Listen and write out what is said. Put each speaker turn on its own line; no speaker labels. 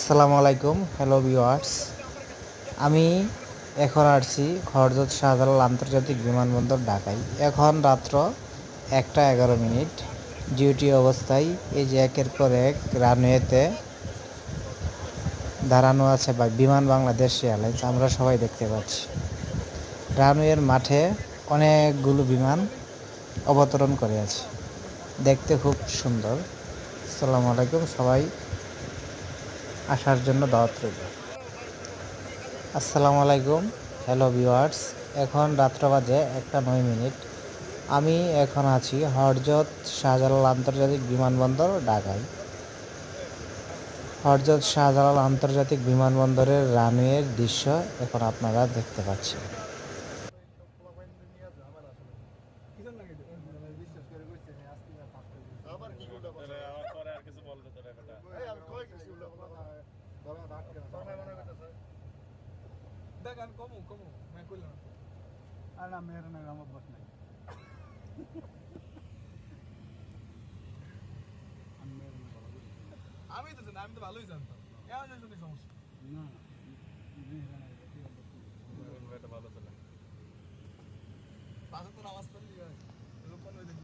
আসসালামু আলাইকুম, hello viewers. আমি এখন আসছি হযরত শাহজালাল আন্তর্জাতিক বিমানবন্দর ঢাকায়। এখন রাত্র 1টা 11 মিনিট। ডিউটি অবস্থায় এই যে একের পর এক রানওয়েতে দাঁড়ানো আছে বিমান বাংলাদেশ এয়ারলাইন্স, আমরা সবাই দেখতে পাচ্ছি। রানওয়ের মাঠে অনেকগুলো বিমান অবতরণ করে আছে, দেখতে খুব সুন্দর। আসসালামু আলাইকুম, সবাই আসার জন্য দাওয়াত রইল। আসসালামু আলাইকুম, হ্যালো ভিউয়ার্স। এখন রাত্র বাজে 1টা 9 মিনিট। আমি এখন আছি হযরত শাহজালাল আন্তর্জাতিক বিমানবন্দর ঢাকায়। হযরত শাহজালাল আন্তর্জাতিক বিমানবন্দরের রানওয়ের দৃশ্য এখন আপনারা দেখতে পাচ্ছেন।
দেখান কমু কমু না কইলাম আর না মেয়ের না আমার বস নাই আমি তো জানি, আমি তো ভালোই জানতাম। এমন সমস্যা না।